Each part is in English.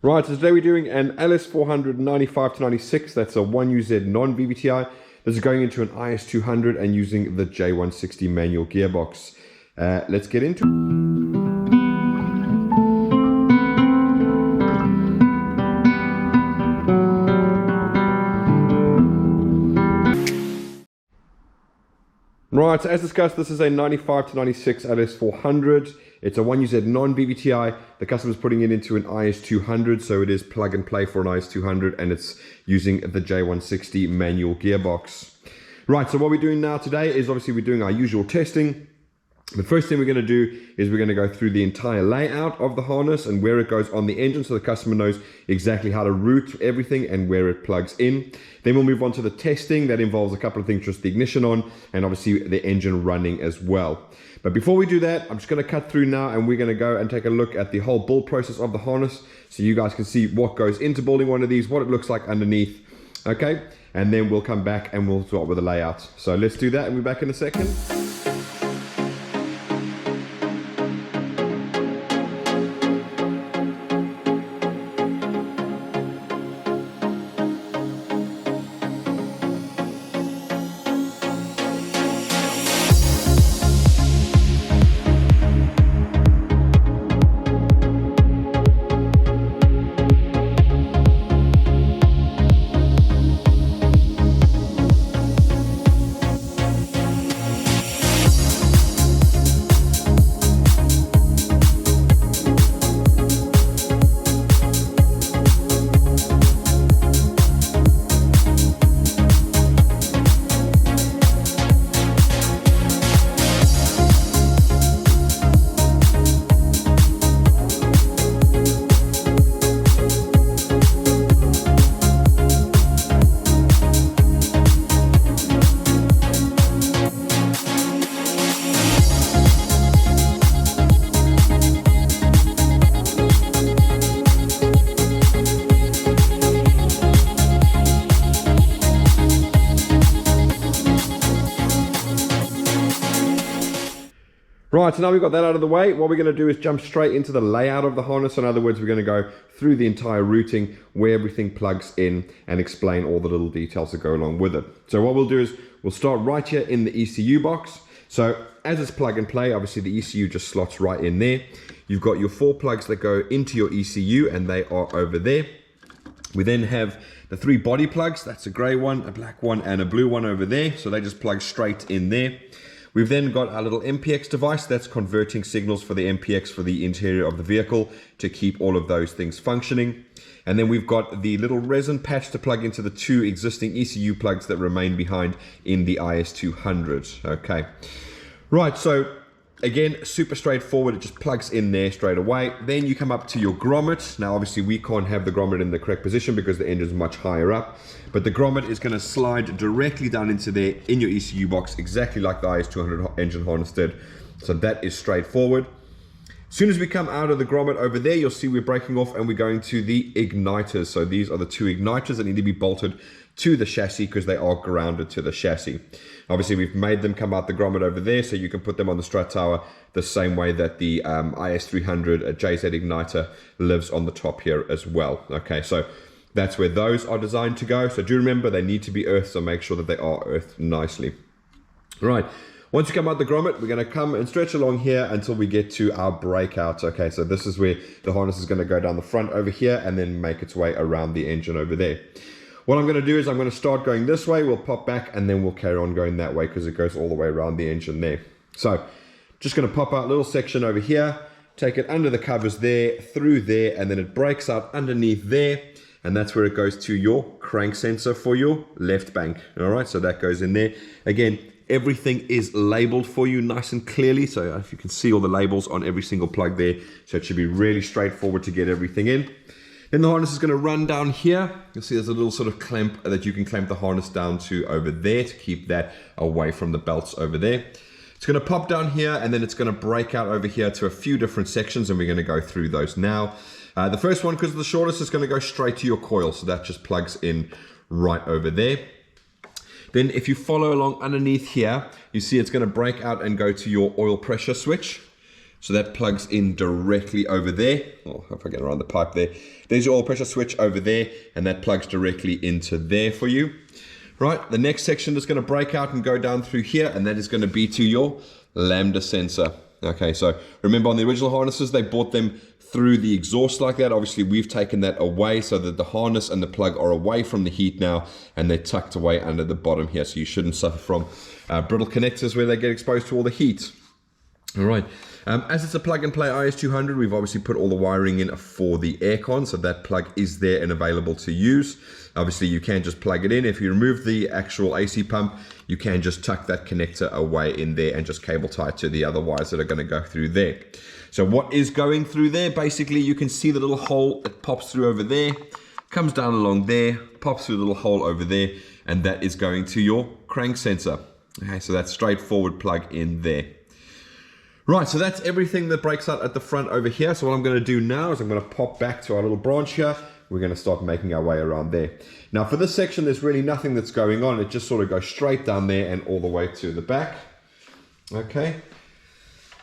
Right, so today we're doing an LS400 95 to 96. That's a 1UZ non VVT-i. This is going into an IS200 and using the J160 manual gearbox. Let's get into it. Right, so as discussed, this is a 95 to 96 LS400. It's a 1UZ non VVT-i. The customer's putting it into an IS200, so it is plug and play for an IS200, and it's using the J160 manual gearbox. Right, so what we're doing now today is obviously we're doing our usual testing. The first thing we're going to do is we're going to go through the entire layout of the harness and where it goes on the engine, so the customer knows exactly how to route everything and where it plugs in. Then we'll move on to the testing. That involves a couple of things, just the ignition on and obviously the engine running as well. But before we do that, I'm just going to cut through now and we're going to go and take a look at the whole build process of the harness so you guys can see what goes into building one of these, what it looks like underneath, okay? And then we'll come back and we'll start with the layout. So let's do that and we're back in a second. Right, so now we've got that out of the way, what we're going to do is jump straight into the layout of the harness. In other words, we're going to go through the entire routing, where everything plugs in, and explain all the little details that go along with it. So what we'll do is we'll start right here in the ECU box. So as it's plug and play, obviously the ECU just slots right in there. You've got your 4 plugs that go into your ECU, and they are over there. We then have the 3 body plugs. That's a grey one, a black one, and a blue one over there. So they just plug straight in there. We've then got our little MPX device that's converting signals for the MPX for the interior of the vehicle to keep all of those things functioning. And then we've got the little resin patch to plug into the 2 existing ECU plugs that remain behind in the IS200. Okay, right, so again, super straightforward. It just plugs in there straight away. Then you come up to your grommet. Now, obviously, we can't have the grommet in the correct position because the engine's much higher up. But the grommet is going to slide directly down into there in your ECU box, exactly like the IS200 engine harness did. So that is straightforward. As soon as we come out of the grommet over there, you'll see we're breaking off and we're going to the igniters. So these are the 2 igniters that need to be bolted to the chassis because they are grounded to the chassis. Obviously, we've made them come out the grommet over there so you can put them on the strut tower the same way that the IS300 JZ igniter lives on the top here as well. Okay, so that's where those are designed to go. So do remember, they need to be earthed, so make sure that they are earthed nicely. Right, once you come out the grommet, we're going to come and stretch along here until we get to our breakout. Okay, so this is where the harness is going to go down the front over here and then make its way around the engine over there. What I'm going to do is I'm going to start going this way, we'll pop back, and then we'll carry on going that way because it goes all the way around the engine there. So just going to pop out a little section over here, take it under the covers there, through there, and then it breaks out underneath there. And that's where it goes to your crank sensor for your left bank. All right, so that goes in there. Again, everything is labeled for you nice and clearly. So if you can see all the labels on every single plug there. So it should be really straightforward to get everything in. Then the harness is going to run down here. You'll see there's a little sort of clamp that you can clamp the harness down to over there to keep that away from the belts over there. It's going to pop down here and then it's going to break out over here to a few different sections, and we're going to go through those now. The first one, because of the shortest, is going to go straight to your coil, so that just plugs in right over there. Then if you follow along underneath here, you see it's going to break out and go to your oil pressure switch. So that plugs in directly over there. Oh, if I get around the pipe there. There's your oil pressure switch over there, and that plugs directly into there for you. Right, the next section is going to break out and go down through here, and that is going to be to your Lambda sensor. Okay, so remember on the original harnesses, they bought them through the exhaust like that. Obviously, we've taken that away so that the harness and the plug are away from the heat now, and they're tucked away under the bottom here, so you shouldn't suffer from brittle connectors where they get exposed to all the heat. All right, as it's a plug-and-play IS200, we've obviously put all the wiring in for the aircon, so that plug is there and available to use. Obviously, you can just plug it in. If you remove the actual AC pump, you can just tuck that connector away in there and just cable tie it to the other wires that are going to go through there. So what is going through there? Basically, you can see the little hole that pops through over there, comes down along there, pops through the little hole over there, and that is going to your crank sensor. Okay, so that's straightforward plug in there. Right, so that's everything that breaks out at the front over here. So what I'm going to do now is I'm going to pop back to our little branch here. We're going to start making our way around there. Now for this section, there's really nothing that's going on. It just sort of goes straight down there and all the way to the back. Okay.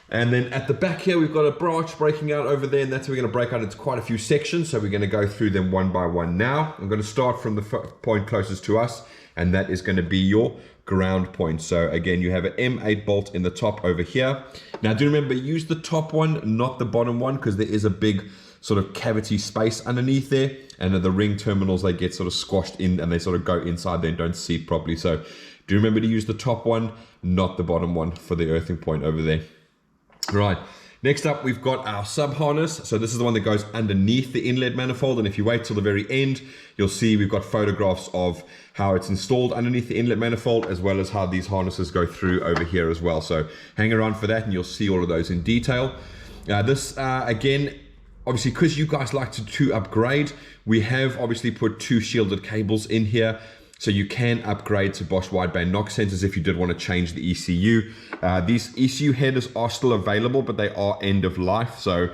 And then at the back here, we've got a branch breaking out over there, and that's how we're going to break out into quite a few sections. So we're going to go through them one by one now. I'm going to start from the point closest to us, and that is going to be your ground point. So again, you have an M8 bolt in the top over here. Now do remember, use the top one, not the bottom one, because there is a big sort of cavity space underneath there, and the ring terminals, they get sort of squashed in and they sort of go inside there and don't seat properly. So do remember to use the top one, not the bottom one, for the earthing point over there. Right, next up we've got our sub harness. So this is the one that goes underneath the inlet manifold, and if you wait till the very end, you'll see we've got photographs of how it's installed underneath the inlet manifold, as well as how these harnesses go through over here as well. So hang around for that and you'll see all of those in detail. Again, obviously, because you guys like to upgrade, we have obviously put 2 shielded cables in here. So you can upgrade to Bosch wideband knock sensors if you did want to change the ECU. These ECU headers are still available, but they are end of life. So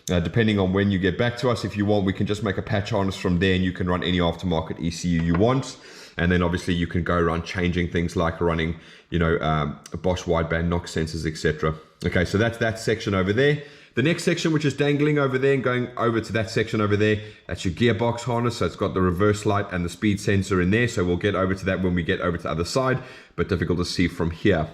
depending on when you get back to us, if you want, we can just make a patch harness from there and you can run any aftermarket ECU you want. And then obviously you can go around changing things like running, Bosch wideband knock sensors, etc. Okay, so that's that section over there. The next section, which is dangling over there and going over to that section over there, that's your gearbox harness. So it's got the reverse light and the speed sensor in there. So we'll get over to that when we get over to the other side, but difficult to see from here.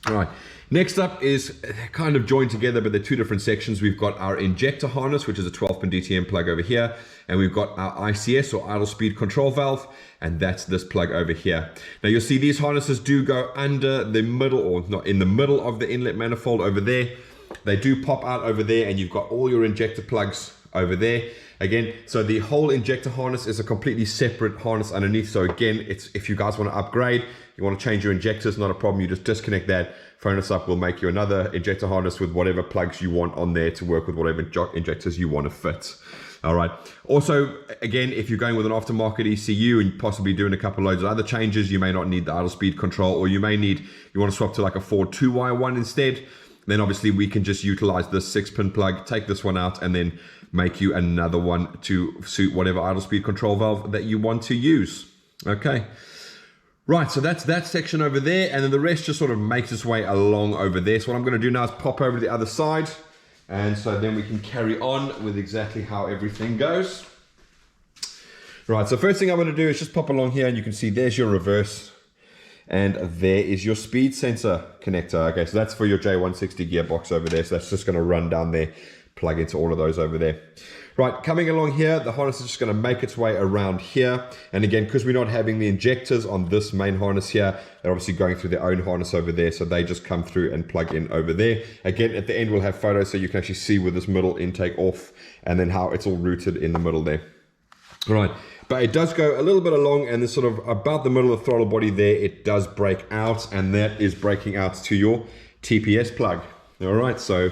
All right, next up is kind of joined together, but they're 2 different sections. We've got our injector harness, which is a 12-pin DTM plug over here. And we've got our ICS, or idle speed control valve, and that's this plug over here. Now you'll see these harnesses do go under the middle, or not in the middle of the inlet manifold over there. They do pop out over there, and you've got all your injector plugs over there. Again, so the whole injector harness is a completely separate harness underneath. So again, it's if you guys want to upgrade, you want to change your injectors, not a problem. You just disconnect that, phone us up, we'll make you another injector harness with whatever plugs you want on there to work with whatever injectors you want to fit. All right. Also, again, if you're going with an aftermarket ECU and possibly doing a couple loads of other changes, you may not need the idle speed control, or you want to swap to like a Ford 2-wire one instead. Then obviously we can just utilize this 6-pin plug, take this one out, and then make you another one to suit whatever idle speed control valve that you want to use. Okay. Right, so that's that section over there, and then the rest just sort of makes its way along over there. So what I'm going to do now is pop over to the other side, and so then we can carry on with exactly how everything goes. Right, so first thing I'm going to do is just pop along here, and you can see there's your reverse. And there is your speed sensor connector. Okay, so that's for your J160 gearbox over there. So that's just going to run down there, plug into all of those over there. Right, coming along here, the harness is just going to make its way around here. And again, because we're not having the injectors on this main harness here, they're obviously going through their own harness over there. So they just come through and plug in over there. Again, at the end, we'll have photos so you can actually see with this middle intake off and then how it's all routed in the middle there. All right. But it does go a little bit along, and then sort of about the middle of the throttle body there, it does break out, and that is breaking out to your TPS plug. All right, so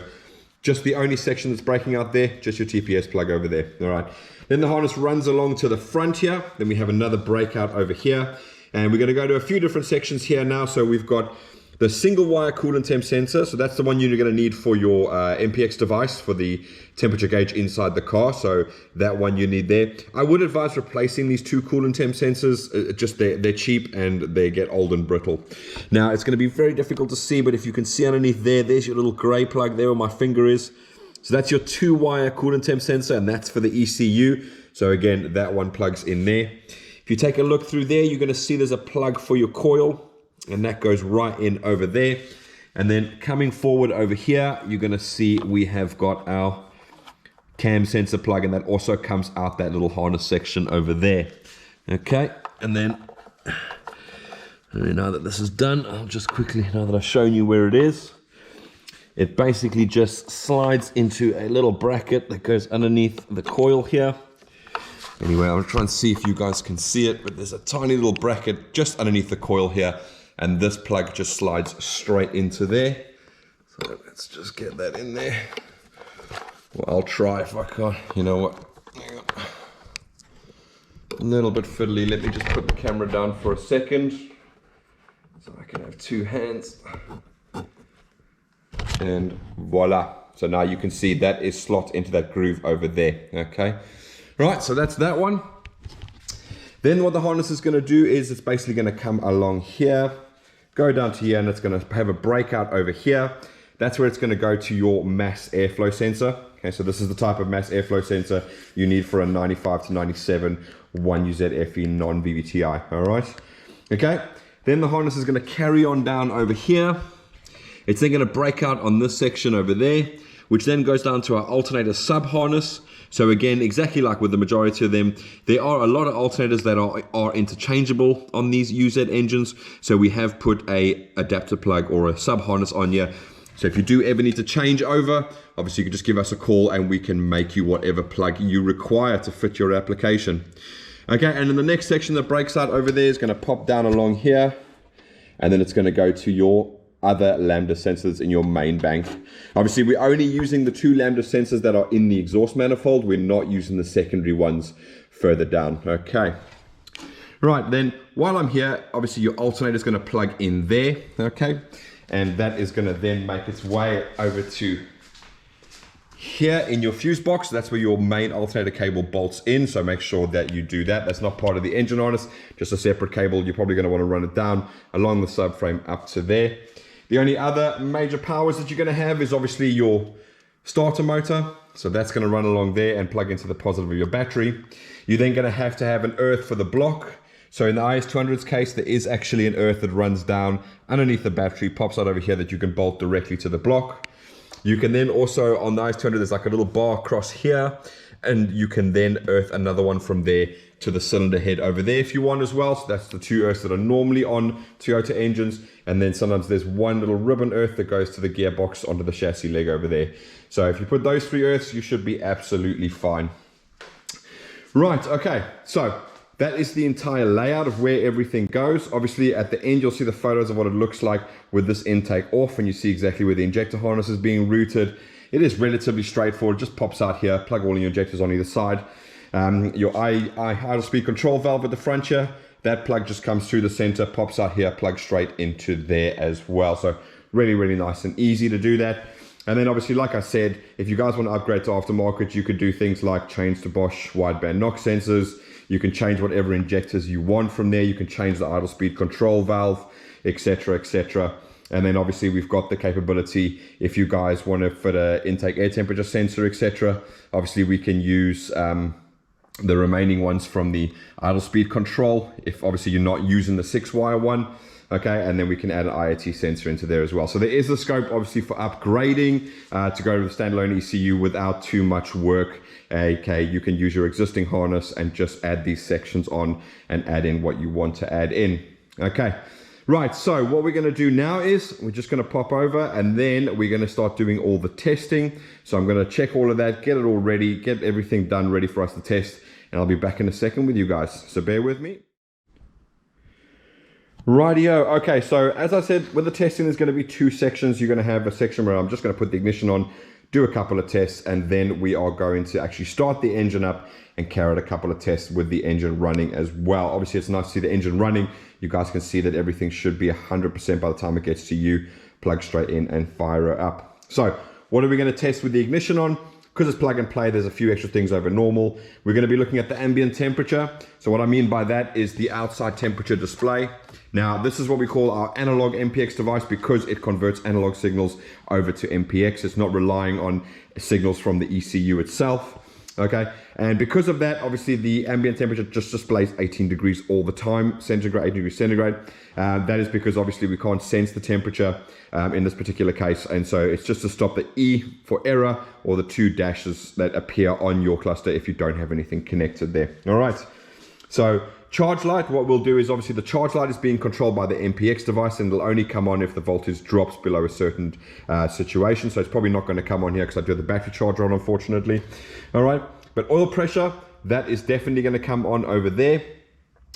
just the only section that's breaking out there, just your TPS plug over there. All right, then the harness runs along to the front here. Then we have another breakout over here, and we're going to go to a few different sections here now. So we've got the single wire coolant temp sensor. So that's the one you're going to need for your MPX device for the temperature gauge inside the car. So that one you need there. I would advise replacing these two coolant temp sensors. Just they're cheap and they get old and brittle. Now it's going to be very difficult to see, but if you can see underneath there's your little gray plug there where my finger is. So that's your 2-wire coolant temp sensor, and that's for the ECU. So again, that one plugs in there. If you take a look through there, you're going to see there's a plug for your coil, and that goes right in over there. And then coming forward over here, you're going to see we have got our cam sensor plug, and that also comes out that little harness section over there. Okay, and then now that this is done, I'll just quickly, now that I've shown you where it is, it basically just slides into a little bracket that goes underneath the coil here. Anyway, I'll try and see if you guys can see it, but there's a tiny little bracket just underneath the coil here, and this plug just slides straight into there. So let's just get that in there. Well, I'll try if I can. You know what? Hang on. A little bit fiddly. Let me just put the camera down for a second so I can have two hands. And voila. So now you can see that is slot into that groove over there. Okay. Right, so that's that one. Then what the harness is going to do is it's basically going to come along here, go down to here, and it's going to have a breakout over here. That's where it's going to go to your mass airflow sensor. Okay, so this is the type of mass airflow sensor you need for a 95 to 97 1UZ-FE Non VVT-i. All right. Okay. Then the harness is going to carry on down over here. It's then going to break out on this section over there, which then goes down to our alternator sub harness. So again, exactly like with the majority of them, there are a lot of alternators that are interchangeable on these UZ engines. So we have put a adapter plug or a sub harness on here. So if you do ever need to change over, obviously you can just give us a call and we can make you whatever plug you require to fit your application. Okay, and then the next section that breaks out over there is going to pop down along here, and then it's going to go to your other Lambda sensors in your main bank. Obviously, we're only using the 2 Lambda sensors that are in the exhaust manifold. We're not using the secondary ones further down. Okay. Right, then while I'm here, obviously your alternator is going to plug in there. Okay. And that is going to then make its way over to here in your fuse box. That's where your main alternator cable bolts in. So make sure that you do that. That's not part of the engine harness, just a separate cable. You're probably going to want to run it down along the subframe up to there. The only other major powers that you're going to have is obviously your starter motor. So that's going to run along there and plug into the positive of your battery. You're then going to have an earth for the block. So in the IS200's case, there is actually an earth that runs down underneath the battery, pops out over here that you can bolt directly to the block. You can then also, on the IS200, there's like a little bar across here, and you can then earth another one from there to the cylinder head over there if you want as well. So that's the 2 earths that are normally on Toyota engines. And then sometimes there's one little ribbon earth that goes to the gearbox onto the chassis leg over there. So if you put those 3 earths, you should be absolutely fine. Right, okay, so that is the entire layout of where everything goes. Obviously at the end, you'll see the photos of what it looks like with this intake off, and you see exactly where the injector harness is being routed. It is relatively straightforward, just pops out here, plug all your injectors on either side. Your idle speed control valve at the front here, that plug just comes through the center, pops out here, plugs straight into there as well. So really, really nice and easy to do that. And then obviously, like I said, if you guys want to upgrade to aftermarket, you could do things like change to Bosch wideband knock sensors. You can change whatever injectors you want from there. You can change the idle speed control valve, etc., etc. And then obviously we've got the capability, if you guys want to fit an intake air temperature sensor, etc. Obviously we can use the remaining ones from the idle speed control, if obviously you're not using the 6-wire one. Okay, and then we can add an IoT sensor into there as well. So there is the scope obviously for upgrading to go to the standalone ECU without too much work. Okay, you can use your existing harness and just add these sections on and add in what you want to add in. Okay, right, so what we're going to do now is we're just going to pop over and then we're going to start doing all the testing. So I'm going to check all of that, get it all ready, get everything done ready for us to test, and I'll be back in a second with you guys. So bear with me. Rightio. Okay, so as I said, with the testing, there's going to be 2 sections. You're going to have a section where I'm just going to put the ignition on, do a couple of tests, and then we are going to actually start the engine up and carry out a couple of tests with the engine running as well. Obviously, it's nice to see the engine running. You guys can see that everything should be 100% by the time it gets to you. Plug straight in and fire it up. So what are we going to test with the ignition on? Because it's plug and play, there's a few extra things over normal. We're going to be looking at the ambient temperature. So what I mean by that is the outside temperature display. Now, this is what we call our analog MPX device because it converts analog signals over to MPX. It's not relying on signals from the ECU itself. Okay, and because of that, obviously the ambient temperature just displays 18 degrees all the time, centigrade, 18 degrees centigrade. That is because obviously we can't sense the temperature in this particular case, and so it's just to stop the E for error or the 2 dashes that appear on your cluster if you don't have anything connected there. All right, so charge light, what we'll do is obviously the charge light is being controlled by the MPX device, and it'll only come on if the voltage drops below a certain situation. So it's probably not going to come on here because I do have the battery charger on, unfortunately. All right, but oil pressure, that is definitely going to come on over there.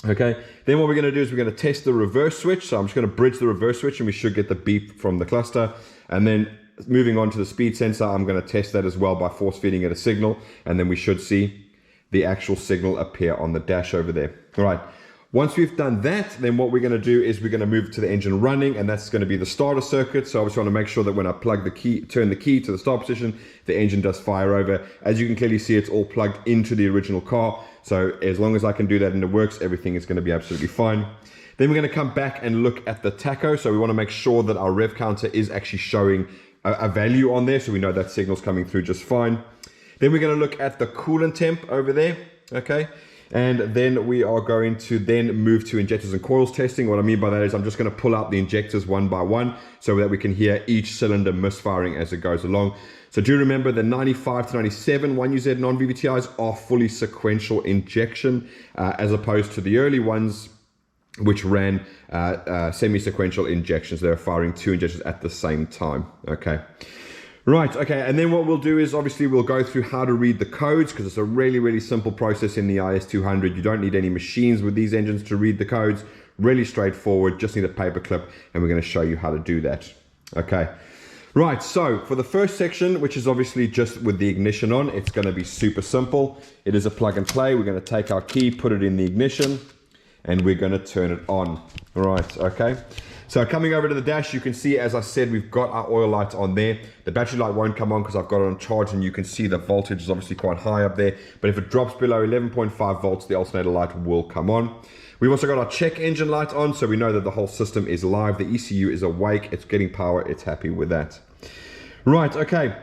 Okay, then what we're going to do is we're going to test the reverse switch. So I'm just going to bridge the reverse switch and we should get the beep from the cluster. And then moving on to the speed sensor, I'm going to test that as well by force feeding it a signal, and then we should see the actual signal appear on the dash over there. All right, once we've done that, then what we're going to do is we're going to move to the engine running, and that's going to be the starter circuit. So I just want to make sure that when I plug the key, turn the key to the start position, the engine does fire over. As you can clearly see, it's all plugged into the original car. So as long as I can do that and it works, everything is going to be absolutely fine. Then we're going to come back and look at the tacho. So we want to make sure that our rev counter is actually showing a value on there, so we know that signal's coming through just fine. Then we're going to look at the coolant temp over there, okay? And then we are going to then move to injectors and coils testing. What I mean by that is I'm just going to pull out the injectors one by one so that we can hear each cylinder misfiring as it goes along. So do remember the 95 to 97 1UZ non VVT-Is are fully sequential injection as opposed to the early ones which ran semi-sequential injections. They're firing 2 injections at the same time, okay? Right, okay, and then what we'll do is obviously we'll go through how to read the codes because it's a really, really simple process in the IS200. You don't need any machines with these engines to read the codes. Really straightforward, just need a paper clip, and we're going to show you how to do that. Okay, right, so for the first section, which is obviously just with the ignition on, it's going to be super simple. It is a plug and play. We're going to take our key, put it in the ignition, and we're going to turn it on. Right, okay. So coming over to the dash, you can see, as I said, we've got our oil lights on there. The battery light won't come on because I've got it on charge, and you can see the voltage is obviously quite high up there. But if it drops below 11.5 volts, the alternator light will come on. We've also got our check engine light on, so we know that the whole system is live. The ECU is awake, it's getting power, it's happy with that. Right, okay.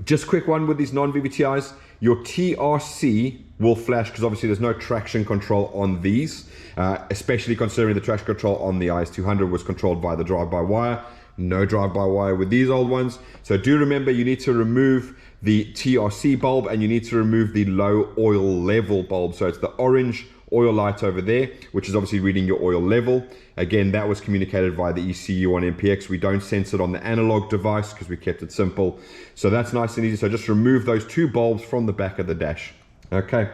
Just quick one with these non-VVT-Is. Your TRC will flash because obviously there's no traction control on these, especially considering the traction control on the IS200 was controlled by the drive-by-wire. No drive-by-wire with these old ones. So do remember you need to remove the TRC bulb and you need to remove the low oil level bulb. So it's the orange oil light over there, which is obviously reading your oil level. Again, that was communicated via the ECU on MPX. We don't sense it on the analog device because we kept it simple. So that's nice and easy. So just remove those 2 bulbs from the back of the dash. Okay.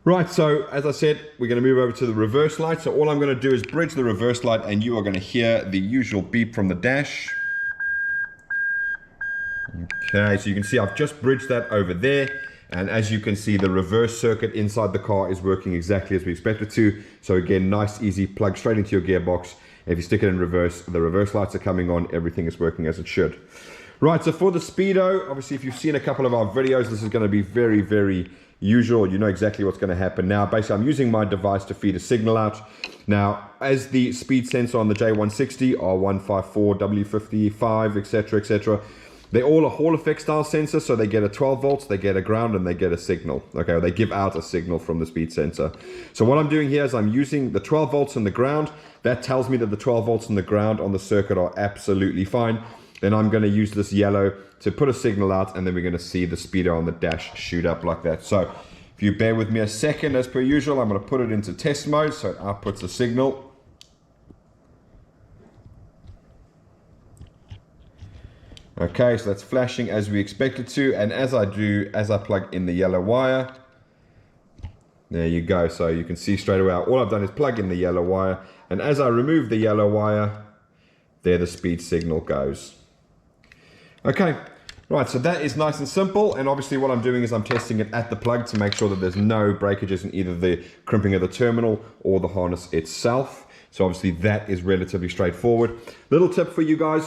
Right, so as I said, we're going to move over to the reverse light. So all I'm going to do is bridge the reverse light and you are going to hear the usual beep from the dash. Okay, so you can see I've just bridged that over there. And as you can see, the reverse circuit inside the car is working exactly as we expect it to. So again, nice, easy, plug straight into your gearbox. If you stick it in reverse, the reverse lights are coming on. Everything is working as it should. Right, so for the speedo, obviously, if you've seen a couple of our videos, this is going to be very, very usual. You know exactly what's going to happen. Now, basically, I'm using my device to feed a signal out. Now, as the speed sensor on the J160, R154, W55, etc., etc., they're all a Hall effect style sensor, so they get a 12 volts, they get a ground, and they get a signal. Okay, or they give out a signal from the speed sensor. So what I'm doing here is I'm using the 12 volts and the ground. That tells me that the 12 volts and the ground on the circuit are absolutely fine. Then I'm going to use this yellow to put a signal out, and then we're going to see the speedo on the dash shoot up like that. So if you bear with me a second, as per usual, I'm going to put it into test mode, so it outputs a signal. Okay, so that's flashing as we expect it to, and as I plug in the yellow wire, there you go. So you can see straight away, all I've done is plug in the yellow wire, and as I remove the yellow wire, there the speed signal goes. Okay, Right, so that is nice and simple, and obviously what I'm doing is I'm testing it at the plug to make sure that there's no breakages in either the crimping of the terminal or the harness itself. So obviously that is relatively straightforward. Little tip for you guys.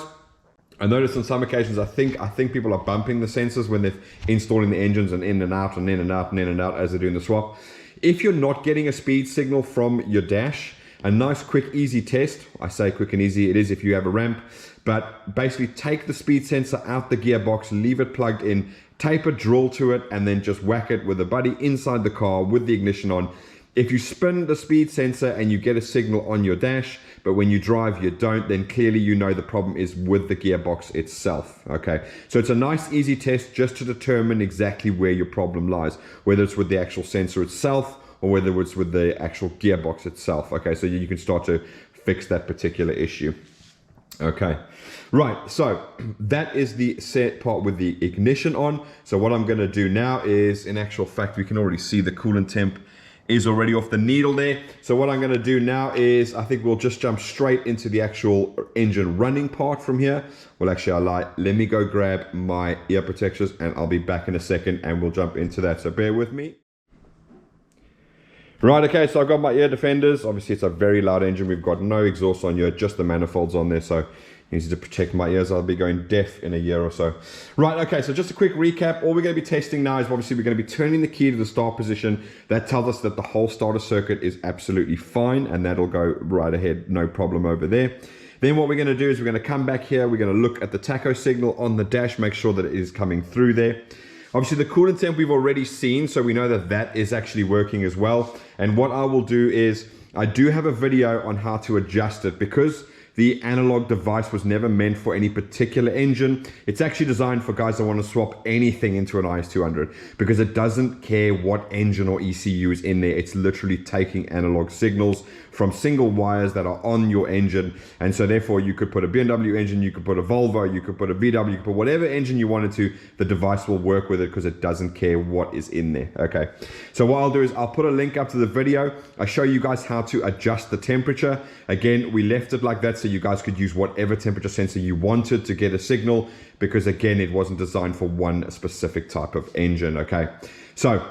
I noticed on some occasions, I think people are bumping the sensors when they're installing the engines and in and out and in and out and in and out as they're doing the swap. If you're not getting a speed signal from your dash, a nice, quick, easy test. I say quick and easy, it is if you have a ramp. But basically take the speed sensor out the gearbox, leave it plugged in, tape a drill to it, and then just whack it with a buddy inside the car with the ignition on. If you spin the speed sensor and you get a signal on your dash, but when you drive you don't, then clearly you know the problem is with the gearbox itself. Okay, so it's a nice easy test just to determine exactly where your problem lies, whether it's with the actual sensor itself or whether it's with the actual gearbox itself. Okay, so you can start to fix that particular issue. Okay, right, so that is the set part with the ignition on. So what I'm going to do now is, in actual fact, we can already see the coolant temp is already off the needle there. So what I'm going to do now is, I think we'll just jump straight into the actual engine running part from here. Well, actually, I lied. Let me go grab my ear protectors and I'll be back in a second and we'll jump into that. So bear with me. Right, okay, so I've got my ear defenders. Obviously, it's a very loud engine. We've got no exhaust on here, just the manifolds on there. So easy to protect my ears. I'll be going deaf in a year or so. Right, okay, so just a quick recap. All we're going to be testing now is obviously we're going to be turning the key to the start position. That tells us that the whole starter circuit is absolutely fine, and that'll go right ahead, no problem over there. Then what we're going to do is we're going to come back here. We're going to look at the tacho signal on the dash, make sure that it is coming through there. Obviously the coolant temp we've already seen, so we know that that is actually working as well. And what I will do is, I do have a video on how to adjust it because the analog device was never meant for any particular engine. It's actually designed for guys that want to swap anything into an IS200 because it doesn't care what engine or ECU is in there. It's literally taking analog signals from single wires that are on your engine. And so therefore you could put a BMW engine, you could put a Volvo, you could put a VW, you could put whatever engine you wanted to, the device will work with it because it doesn't care what is in there. Okay, so what I'll do is I'll put a link up to the video. I show you guys how to adjust the temperature. Again, we left it like that so you guys could use whatever temperature sensor you wanted to get a signal, because again, it wasn't designed for one specific type of engine. Okay, so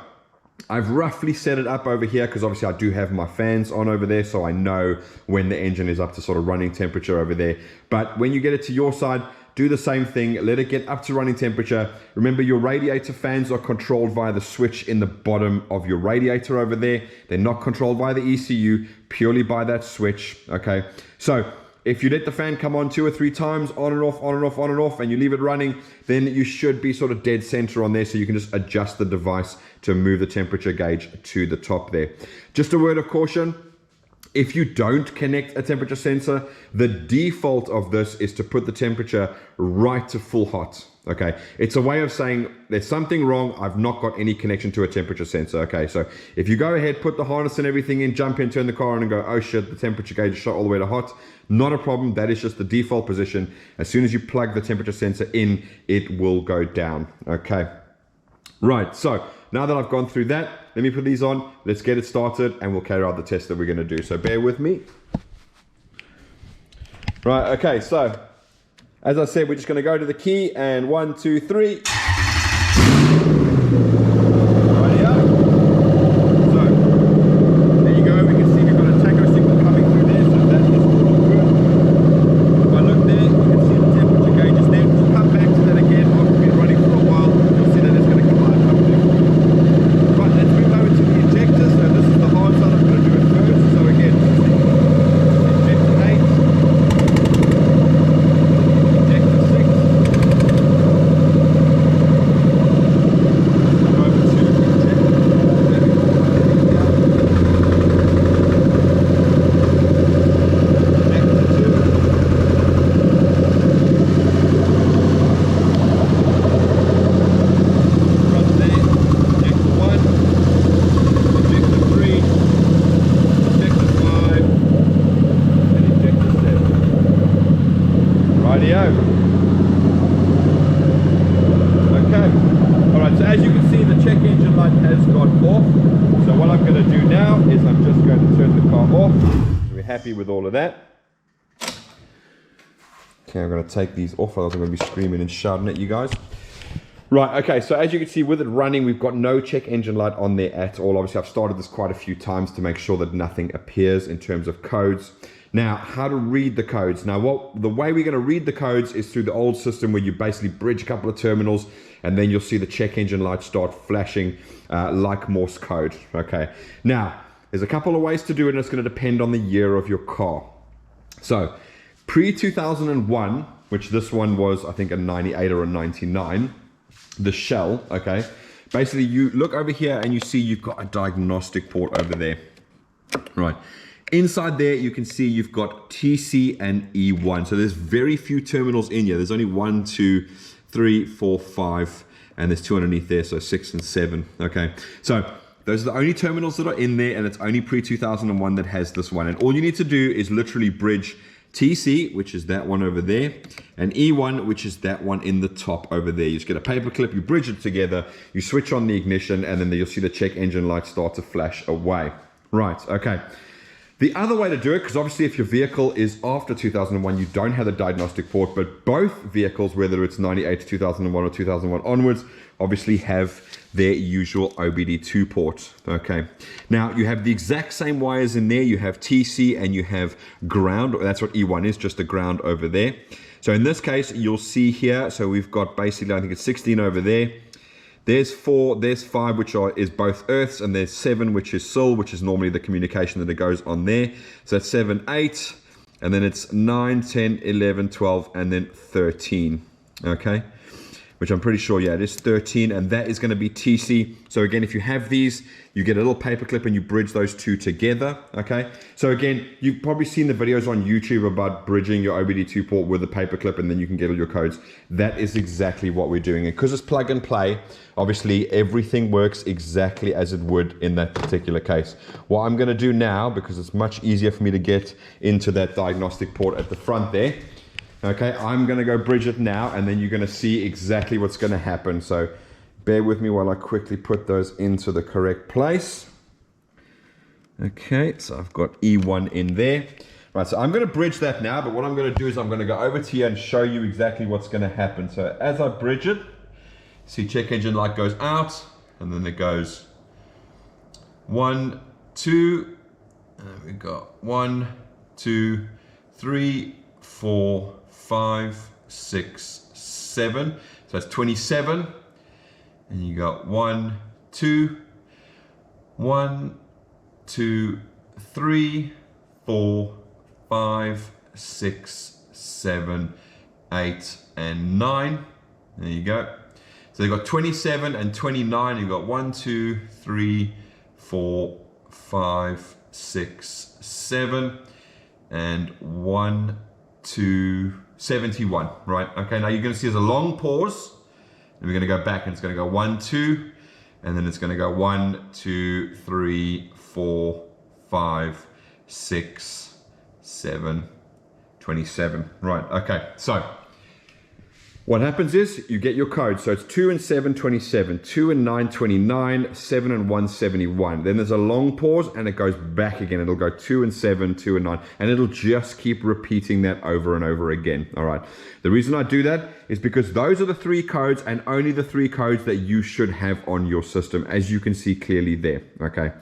I've roughly set it up over here because obviously I do have my fans on over there, so I know when the engine is up to sort of running temperature over there. But when you get it to your side, do the same thing, let it get up to running temperature. Remember, your radiator fans are controlled via the switch in the bottom of your radiator over there. They're not controlled by the ECU, purely by that switch. Okay, so if you let the fan come on 2 or 3 times, on and off, on and off, on and off, and you leave it running, then you should be sort of dead center on there, so you can just adjust the device to move the temperature gauge to the top there. Just a word of caution, if you don't connect a temperature sensor, the default of this is to put the temperature right to full hot. Okay, it's a way of saying there's something wrong, I've not got any connection to a temperature sensor. Okay, so if you go ahead, put the harness and everything in, jump in, turn the car on and go, oh shit, the temperature gauge is shot all the way to hot, not a problem. That is just the default position. As soon as you plug the temperature sensor in, it will go down. Okay, right, so now that I've gone through that, let me put these on, let's get it started, and we'll carry out the test that we're going to do. So bear with me. Right, okay, so as I said, we're just going to go to the key, and 1, 2, 3. Happy with all of that. Okay, I'm going to take these off, otherwise I'm going to be screaming and shouting at you guys. Right, okay, so as you can see with it running, we've got no check engine light on there at all. Obviously, I've started this quite a few times to make sure that nothing appears in terms of codes. Now, how to read the codes. Now, the way we're going to read the codes is through the old system where you basically bridge a couple of terminals and then you'll see the check engine light start flashing like Morse code, okay? Now, there's a couple of ways to do it, and it's going to depend on the year of your car. So, pre-2001, which this one was, I think, a 98 or a 99, the shell, okay, basically you look over here and you see you've got a diagnostic port over there, right? Inside there you can see you've got TC and E1, so there's very few terminals in here. There's only 1, 2, 3, 4, 5, and there's 2 underneath there, so 6 and 7, okay? So those are the only terminals that are in there, and it's only pre-2001 that has this one, and all you need to do is literally bridge TC, which is that one over there, and E1, which is that one in the top over there. You just get a paper clip, you bridge it together, you switch on the ignition, and then you'll see the check engine light start to flash away. Right, okay. The other way to do it, because obviously if your vehicle is after 2001, you don't have the diagnostic port, but both vehicles, whether it's 98 to 2001 or 2001 onwards, obviously have their usual OBD2 port, okay? Now, you have the exact same wires in there. You have TC and you have ground. That's what E1 is, just the ground over there. So in this case, you'll see here, so we've got basically, I think it's 16 over there. There's 4, there's 5, which is both earths, and there's 7, which is SIL, which is normally the communication that it goes on there. So that's 7, 8, and then it's 9, 10, 11, 12, and then 13, okay? Which I'm pretty sure, yeah, it is 13, and that is going to be TC. So again, if you have these, you get a little paper clip and you bridge those two together, okay? So again, you've probably seen the videos on YouTube about bridging your OBD2 port with a paper clip, and then you can get all your codes. That is exactly what we're doing. And because it's plug and play, obviously everything works exactly as it would in that particular case. What I'm going to do now, because it's much easier for me to get into that diagnostic port at the front there, okay, I'm going to go bridge it now, and then you're going to see exactly what's going to happen. So bear with me while I quickly put those into the correct place. Okay, so I've got E1 in there. Right, so I'm going to bridge that now, but what I'm going to do is I'm going to go over to you and show you exactly what's going to happen. So as I bridge it, see check engine light goes out, and then it goes 1, 2, and we got 1, 2, 3, 4, 5, 6, 7. So that's 27. And you got 1, 2, 1, 2, 3, 4, 5, 6, 7, 8, and 9. There you go. So you've got 27 and 29. You've got 1, 2, 3, 4, 5, 6, 7, and 1, 2, 71, right? Okay, now you're going to see there's a long pause, and we're going to go back, and it's going to go 1, 2, and then it's going to go 1, 2, 3, 4, 5, 6, 7, 27, right? Okay, so what happens is you get your code. So it's 2 and 7, 27, 2 and 9, 29, 7 and 1, 71. Then there's a long pause and it goes back again. It'll go 2 and 7, 2 and 9, and it'll just keep repeating that over and over again. All right. The reason I do that is because those are the 3 codes, and only the 3 codes that you should have on your system, as you can see clearly there. Okay.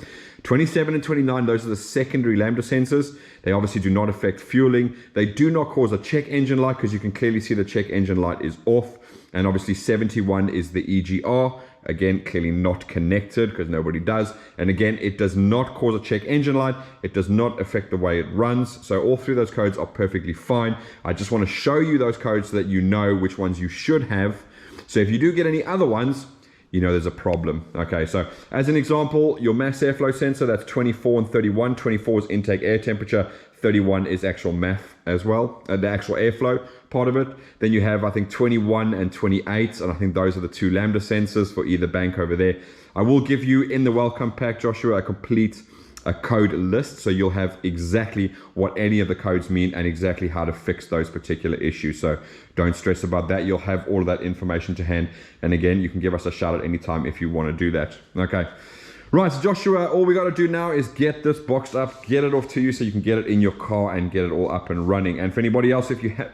27 and 29, those are the secondary Lambda sensors. They obviously do not affect fueling. They do not cause a check engine light, because you can clearly see the check engine light is off. And obviously 71 is the EGR. Again, clearly not connected, because nobody does. And again, it does not cause a check engine light. It does not affect the way it runs. So all 3 of those codes are perfectly fine. I just want to show you those codes so that you know which ones you should have. So if you do get any other ones, you know there's a problem. Okay, so as an example, your mass airflow sensor, that's 24 and 31. 24 is intake air temperature, 31 is actual MAF as well, the actual airflow part of it. Then you have, I think, 21 and 28, and I think those are the 2 Lambda sensors for either bank over there. I will give you in the welcome pack, Joshua, a complete code list, so you'll have exactly what any of the codes mean and exactly how to fix those particular issues. So don't stress about that. You'll have all of that information to hand, and again, you can give us a shout at any time if you want to do that. Okay, right, so Joshua, all we got to do now is get this boxed up, get it off to you so you can get it in your car and get it all up and running. And for anybody else, if you have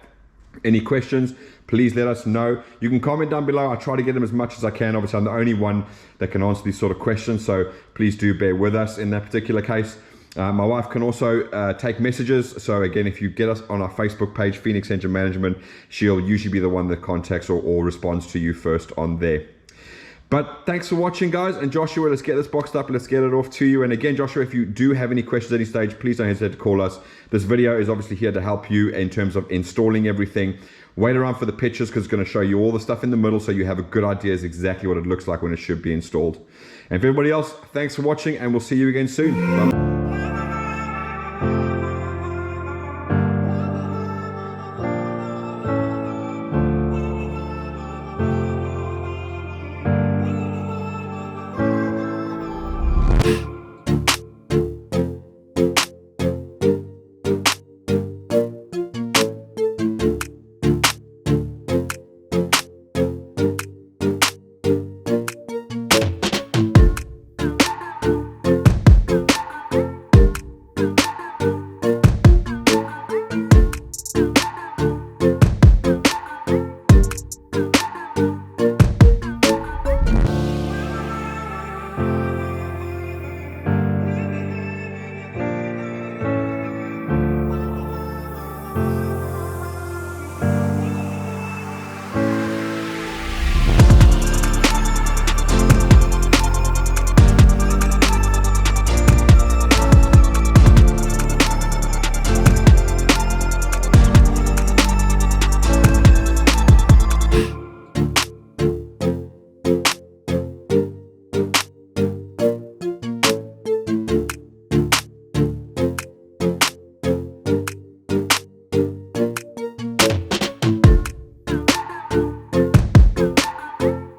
Any questions, please let us know. You can comment down below. I try to get them as much as I can. Obviously, I'm the only one that can answer these sort of questions, so please do bear with us in that particular case. My wife can also take messages. So again, if you get us on our Facebook page, Phoenix Engine Management, she'll usually be the one that contacts or responds to you first on there. But thanks for watching, guys. And Joshua, let's get this boxed up. Let's get it off to you. And again, Joshua, if you do have any questions at any stage, please don't hesitate to call us. This video is obviously here to help you in terms of installing everything. Wait around for the pictures because it's going to show you all the stuff in the middle so you have a good idea as exactly what it looks like when it should be installed. And for everybody else, thanks for watching and we'll see you again soon. Bye.